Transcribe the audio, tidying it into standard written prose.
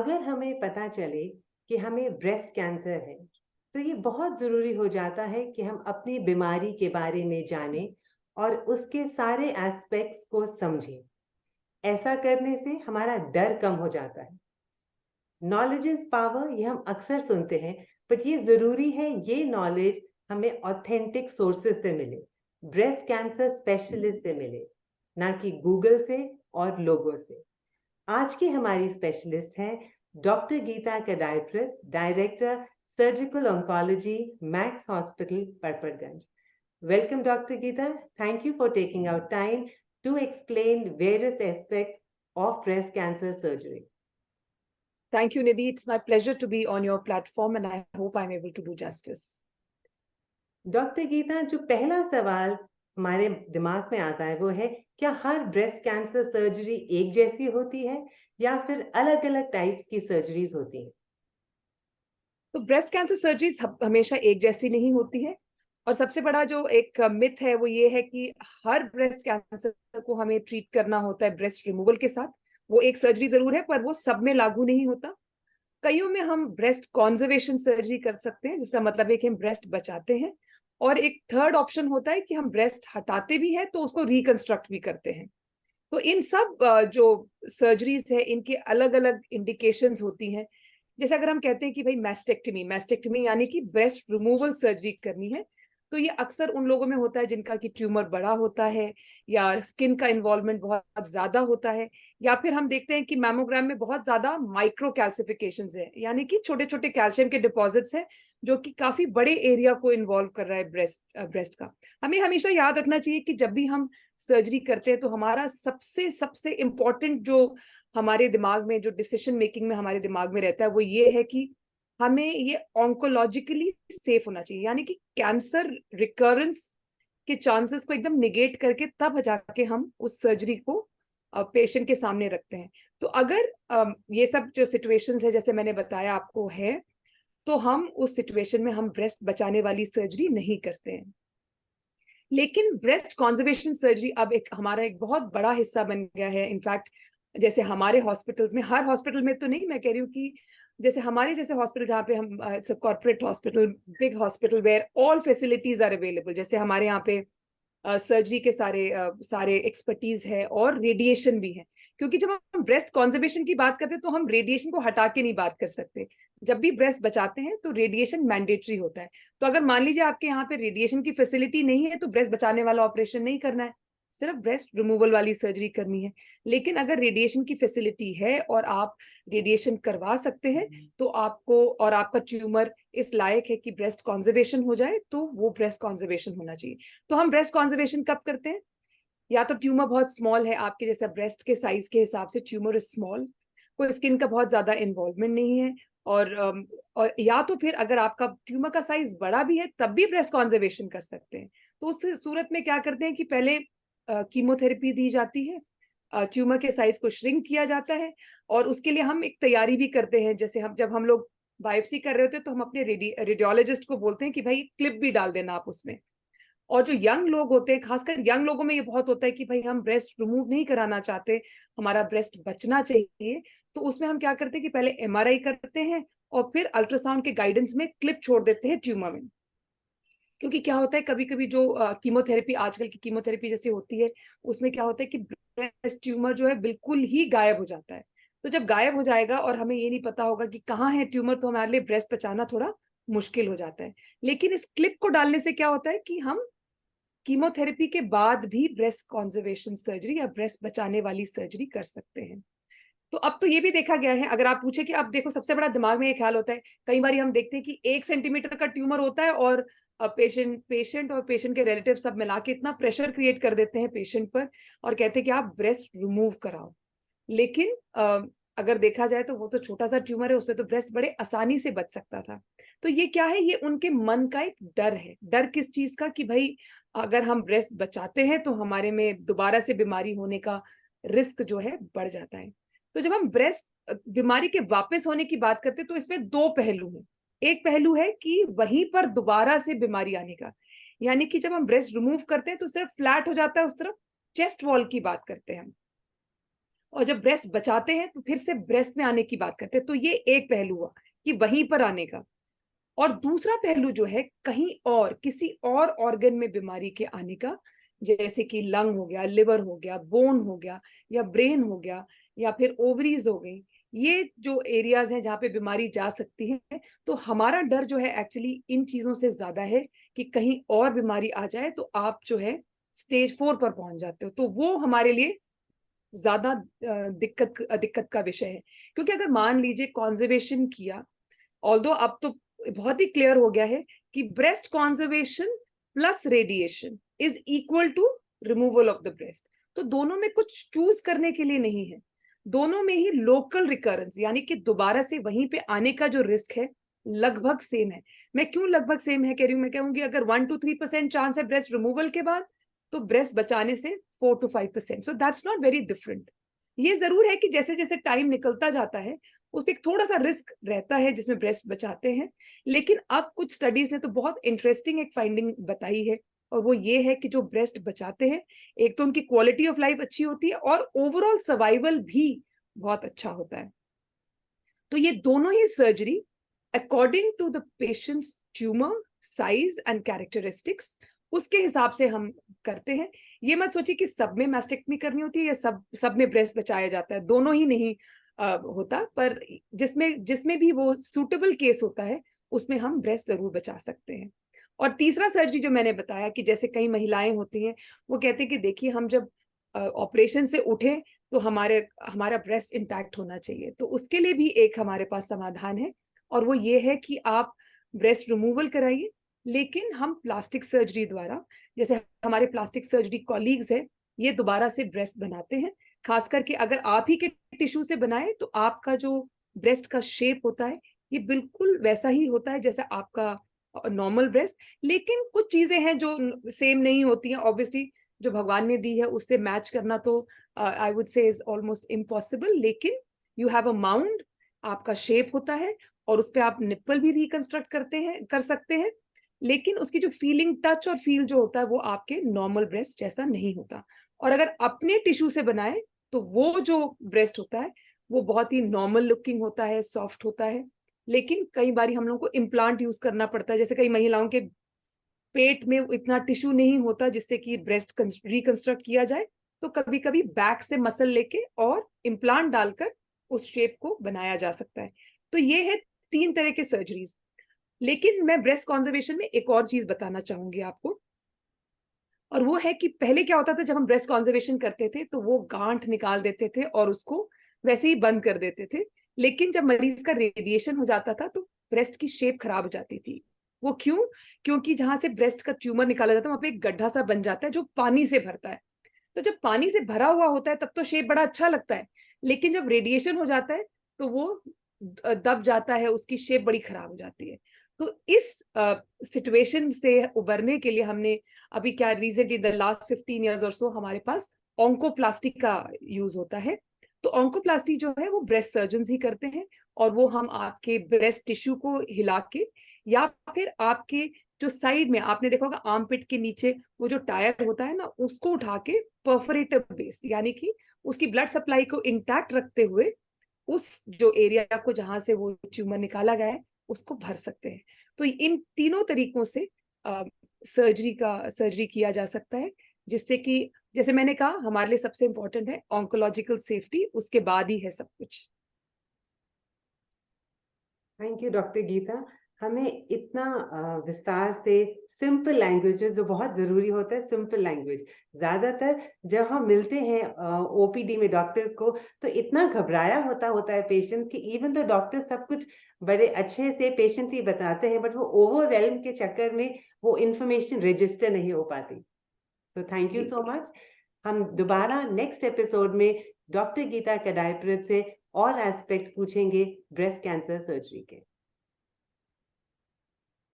अगर हमें पता चले कि हमें ब्रेस्ट कैंसर है, तो ये बहुत ज़रूरी हो जाता है कि हम अपनी बीमारी के बारे में जानें और उसके सारे एस्पेक्ट्स को समझें। ऐसा करने से हमारा डर कम हो जाता है। नॉलेज इज़ पावर ये हम अक्सर सुनते हैं, बट ये ज़रूरी है ये नॉलेज हमें ऑथेंटिक सोर्सेस से मिले, ब्रेस्ट कैंसर स्पेशलिस्ट से मिले, ना कि गूगल से और लोगों से। आज की हमारी स्पेशलिस्ट हैं doctor Geeta Kadayaprath, director surgical oncology, Max hospital, Patparganj. Welcome doctor Geeta, thank you for taking out time to explain various aspects of breast cancer surgery. Thank you, Nidhi. It's my pleasure to be on your platform, and I hope I'm able to do justice. Doctor Geeta, जो पहला सवाल हमारे दिमाग में आता है वो है, क्या हर ब्रेस्ट कैंसर सर्जरी एक जैसी होती है या फिर अलग-अलग टाइप्स की सर्जरीज होती हैं? तो ब्रेस्ट कैंसर सर्जरीज हमेशा एक जैसी नहीं होती है। और सबसे बड़ा जो एक मिथ है वो ये है कि हर ब्रेस्ट कैंसर को हमें ट्रीट करना होता है ब्रेस्ट रिमूवल के साथ। वो एक सर्जरी जरूर है, पर वो सब में लागू नहीं होता। कईयों में हम ब्रेस्ट कॉन्जर्वेशन सर्जरी कर सकते हैं, जिसका मतलब है कि हम ब्रेस्ट बचाते हैं। और एक थर्ड ऑप्शन होता है कि हम ब्रेस्ट हटाते भी हैं तो उसको रिकंस्ट्रक्ट भी करते हैं। तो इन सब जो सर्जरीज है इनके अलग अलग इंडिकेशंस होती हैं। जैसे अगर हम कहते हैं कि भाई मैस्टेक्टमी मैस्टेक्टमी यानी कि ब्रेस्ट रिमूवल सर्जरी करनी है, तो ये अक्सर उन लोगों में होता है जिनका कि ट्यूमर बड़ा होता है, या स्किन का इन्वॉल्वमेंट बहुत ज्यादा होता है, या फिर हम देखते हैं कि मैमोग्राम में बहुत ज्यादा माइक्रो कैल्सिफिकेशंस है, यानी कि छोटे छोटे कैल्शियम के डिपॉजिट्स हैं जो कि काफी बड़े एरिया को इन्वॉल्व कर रहा है ब्रेस्ट का। हमें हमेशा याद रखना चाहिए कि जब भी हम सर्जरी करते हैं तो हमारा सबसे सबसे इम्पोर्टेंट जो हमारे दिमाग में, जो डिसीजन मेकिंग में हमारे दिमाग में रहता है, वो ये है कि हमें ये ऑन्कोलॉजिकली सेफ होना चाहिए, यानी कि कैंसर रिकरेंस के चांसेस को एकदम निगेट करके तब जाके हम उस सर्जरी को पेशेंट के सामने रखते हैं। तो अगर ये सब जो सिचुएशंस है जैसे मैंने बताया आपको है, तो हम उस सिचुएशन में हम ब्रेस्ट बचाने वाली सर्जरी नहीं करते हैं। लेकिन ब्रेस्ट कॉन्जर्वेशन सर्जरी अब एक हमारा एक बहुत बड़ा हिस्सा बन गया है। इनफैक्ट जैसे हमारे हॉस्पिटल्स में, हर हॉस्पिटल में तो नहीं, मैं कह रही हूँ कि जैसे हमारे जैसे हॉस्पिटल जहाँ पे हम it's a corporate hospital, big hospital where all facilities are available. जैसे हमारे यहाँ पे सर्जरी के सारे एक्सपर्टीज है और रेडिएशन भी है। क्योंकि जब हम ब्रेस्ट कॉन्जर्वेशन की बात करते हैं तो हम रेडिएशन को हटा के नहीं बात कर सकते। जब भी ब्रेस्ट बचाते हैं तो रेडिएशन मैंडेटरी होता है। तो अगर मान लीजिए आपके यहाँ पे रेडिएशन की फैसिलिटी नहीं है तो ब्रेस्ट बचाने वाला ऑपरेशन नहीं करना है, सिर्फ ब्रेस्ट रिमूवल वाली सर्जरी करनी है। लेकिन अगर रेडिएशन की फैसिलिटी है और आप रेडिएशन करवा सकते हैं, तो आपको और आपका ट्यूमर इस लायक है कि ब्रेस्ट कॉन्जर्वेशन हो जाए, तो वो ब्रेस्ट कॉन्जर्वेशन होना चाहिए। तो हम ब्रेस्ट कॉन्जर्वेशन कब करते हैं? या तो ट्यूमर बहुत स्मॉल है, आपके जैसा ब्रेस्ट के साइज के हिसाब से ट्यूमर इज स्मॉल, कोई स्किन का बहुत ज्यादा इन्वॉल्वमेंट नहीं है, और या तो फिर अगर आपका ट्यूमर का साइज बड़ा भी है तब भी ब्रेस्ट कॉन्जर्वेशन कर सकते हैं। तो उस सूरत में क्या करते हैं कि पहले कीमोथेरेपी दी जाती है, ट्यूमर के साइज को श्रिंक किया जाता है, और उसके लिए हम एक तैयारी भी करते हैं। जैसे जब हम लोग बायोप्सी कर रहे होते हैं तो हम अपने रेडियोलॉजिस्ट को बोलते हैं कि भाई क्लिप भी डाल देना आप उसमें। और जो यंग लोग होते हैं, खासकर यंग लोगों में ये बहुत होता है कि भाई हम ब्रेस्ट रिमूव नहीं कराना चाहते, हमारा ब्रेस्ट बचना चाहिए। तो उसमें हम क्या करते हैं कि पहले एमआरआई करते हैं और फिर अल्ट्रासाउंड के गाइडेंस में क्लिप छोड़ देते हैं ट्यूमर में। क्योंकि क्या होता है, कभी कभी जो कीमोथेरेपी, आजकल की कीमोथेरेपी जैसे होती है, उसमें क्या होता है कि ब्रेस्ट ट्यूमर जो है बिल्कुल ही गायब हो जाता है। तो जब गायब हो जाएगा और हमें ये नहीं पता होगा कि कहाँ है ट्यूमर, तो हमारे लिए ब्रेस्ट बचाना थोड़ा मुश्किल हो जाता है। लेकिन इस क्लिप को डालने से क्या होता है कि हम कीमोथेरेपी के बाद भी ब्रेस्ट कॉन्जर्वेशन सर्जरी या ब्रेस्ट बचाने वाली सर्जरी कर सकते हैं। तो अब तो ये भी देखा गया है, अगर आप पूछे कि अब देखो, सबसे बड़ा दिमाग में ये ख्याल होता है, कई बार हम देखते हैं कि 1 सेंटीमीटर का ट्यूमर होता है और पेशेंट और पेशेंट के रिलेटिव सब मिला के इतना प्रेशर क्रिएट कर देते हैं पेशेंट पर और कहते हैं कि आप ब्रेस्ट रिमूव कराओ। लेकिन अगर देखा जाए तो वो तो छोटा सा ट्यूमर है, उसमें तो ब्रेस्ट बड़े आसानी से बच सकता था। तो ये क्या है, ये उनके मन का एक डर है। डर किस चीज का? कि भाई अगर हम ब्रेस्ट बचाते हैं तो हमारे में दोबारा से बीमारी होने का रिस्क जो है बढ़ जाता है। तो जब हम ब्रेस्ट बीमारी के वापस होने की बात करते हैं तो इसमें दो पहलू हैं। एक पहलू है कि वहीं पर दोबारा से बीमारी आने का, यानी कि जब हम ब्रेस्ट रिमूव करते हैं तो सिर्फ फ्लैट हो जाता है उस तरफ, चेस्ट वॉल की बात करते हैं हम। और जब ब्रेस्ट बचाते हैं तो फिर से ब्रेस्ट में आने की बात करते हैं। तो ये एक पहलू हुआ कि वहीं पर आने का। और दूसरा पहलू जो है कहीं और किसी और ऑर्गन में बीमारी के आने का, जैसे कि लंग हो गया, लिवर हो गया, बोन हो गया, या ब्रेन हो गया, या फिर ओवरीज हो गई, ये जो एरियाज हैं जहाँ पे बीमारी जा सकती है, तो हमारा डर जो है एक्चुअली इन चीजों से ज्यादा है कि कहीं और बीमारी आ जाए तो आप जो है स्टेज 4 पर पहुंच जाते हो। तो वो हमारे लिए ज्यादा दिक्कत का विषय है। क्योंकि अगर मान लीजिए कॉन्जर्वेशन किया, ऑल्दो अब तो बहुत ही क्लियर हो गया है कि breast conservation plus radiation is equal to removal of the breast. तो दोनों में कुछ चूज करने के लिए नहीं है, दोनों में ही लोकल रिकरेंस यानी कि दोबारा से वहीं पे आने का जो रिस्क है लगभग सेम है। मैं क्यों लगभग सेम है कह रही हूँ, मैं कहूंगी अगर 1 to 3% चांस है ब्रेस्ट रिमूवल के बाद, तो ब्रेस्ट बचाने से 4 to 5%। So that's not very different. ये जरूर है कि जैसे जैसे टाइम निकलता जाता है उस पर थोड़ा सा रिस्क रहता है जिसमें ब्रेस्ट बचाते हैं। लेकिन अब कुछ स्टडीज ने तो बहुत इंटरेस्टिंग एक फाइंडिंग बताई है, और वो ये है कि जो ब्रेस्ट बचाते हैं, एक तो उनकी क्वालिटी ऑफ लाइफ अच्छी होती है और ओवरऑल सर्वाइवल भी बहुत अच्छा होता है। तो ये दोनों ही surgery according to the patients tumour size and characteristics, उसके हिसाब से हम करते हैं। ये मत सोचिए कि सब में मैस्टेक्टमी करनी होती है या सब में ब्रेस्ट बचाया जाता है, दोनों ही नहीं होता। पर जिसमें जिसमें भी वो सूटेबल केस होता है उसमें हम ब्रेस्ट जरूर बचा सकते हैं। और तीसरा सर्जरी जो मैंने बताया कि जैसे कई महिलाएं होती हैं, वो कहते हैं कि देखिए हम जब ऑपरेशन से उठे तो हमारा ब्रेस्ट इंटैक्ट होना चाहिए। तो उसके लिए भी एक हमारे पास समाधान है, और वो ये है कि आप ब्रेस्ट रिमूवल कराइए, लेकिन हम प्लास्टिक सर्जरी द्वारा, जैसे हमारे प्लास्टिक सर्जरी कॉलीग्स हैं, ये दोबारा से ब्रेस्ट बनाते हैं। खास करके अगर आप ही के टिश्यू से बनाए तो आपका जो ब्रेस्ट का शेप होता है ये बिल्कुल वैसा ही होता है जैसा आपका नॉर्मल ब्रेस्ट। लेकिन कुछ चीजें हैं जो सेम नहीं होती हैं ऑब्वियसली, जो भगवान ने दी है उससे मैच करना तो I would say is almost impossible. लेकिन यू हैव अ माउंड, आपका शेप होता है, और उस पर आप निप्पल भी रिकंस्ट्रक्ट कर सकते हैं। लेकिन उसकी जो फीलिंग, टच और फील जो होता है वो आपके नॉर्मल ब्रेस्ट जैसा नहीं होता। और अगर अपने टिश्यू से बनाए तो वो जो ब्रेस्ट होता है वो बहुत ही नॉर्मल लुकिंग होता है, सॉफ्ट होता है। लेकिन कई बार हम लोगों को इम्प्लांट यूज करना पड़ता है, जैसे कई महिलाओं के पेट में इतना टिश्यू नहीं होता जिससे कि ब्रेस्ट रिकंस्ट्रक्ट किया जाए, तो कभी कभी बैक से मसल लेके और इम्प्लांट डालकर उस शेप को बनाया जा सकता है। तो ये है 3 तरह के सर्जरीज। लेकिन मैं ब्रेस्ट कॉन्जर्वेशन में एक और चीज बताना चाहूंगी आपको, और वो है कि पहले क्या होता था जब हम ब्रेस्ट कॉन्जर्वेशन करते थे तो वो गांठ निकाल देते थे और उसको वैसे ही बंद कर देते थे। लेकिन जब मरीज का रेडिएशन हो जाता था तो ब्रेस्ट की शेप खराब हो जाती थी। वो क्यों? क्योंकि जहां से ब्रेस्ट का ट्यूमर निकाला जाता है वहां पे एक गड्ढा सा बन जाता है जो पानी से भरता है। तो जब पानी से भरा हुआ होता है तब तो शेप बड़ा अच्छा लगता है, लेकिन जब रेडिएशन हो जाता है तो वो दब जाता है, उसकी शेप बड़ी खराब हो जाती है। तो इस सिचुएशन से उबरने के लिए हमने अभी क्या रिसेंटली द लास्ट 15 years और सो हमारे पास ऑन्कोप्लास्टी का यूज होता है। तो ऑन्कोप्लास्टी जो है वो ब्रेस्ट सर्जन ही करते हैं, और वो हम आपके ब्रेस्ट टिश्यू को हिला के, या फिर आपके जो साइड में आपने देखा होगा आर्मपिट के नीचे वो जो टायर होता है ना, उसको उठा के परफोरेटर बेस्ड यानी कि उसकी ब्लड सप्लाई को इंटैक्ट रखते हुए उस जो एरिया को जहां से वो ट्यूमर निकाला गया है उसको भर सकते हैं। तो इन तीनों तरीकों से सर्जरी किया जा सकता है, जिससे कि जैसे मैंने कहा हमारे लिए सबसे इंपॉर्टेंट है ऑन्कोलॉजिकल सेफ्टी, उसके बाद ही है सब कुछ। Thank you doctor Geeta. हमें इतना विस्तार से सिंपल लैंग्वेज जो बहुत जरूरी होता है, सिंपल लैंग्वेज। ज्यादातर जब हम मिलते हैं ओपीडी में डॉक्टर्स को तो इतना घबराया होता है पेशेंट कि इवन तो डॉक्टर सब कुछ बड़े अच्छे से पेशेंटली बताते हैं, बट वो ओवरवेल्म के चक्कर में वो इंफॉर्मेशन रजिस्टर नहीं हो पाती। तो थैंक यू सो मच। हम दोबारा नेक्स्ट एपिसोड में डॉक्टर गीता कदायप्रत से और एस्पेक्ट्स पूछेंगे ब्रेस्ट कैंसर सर्जरी के।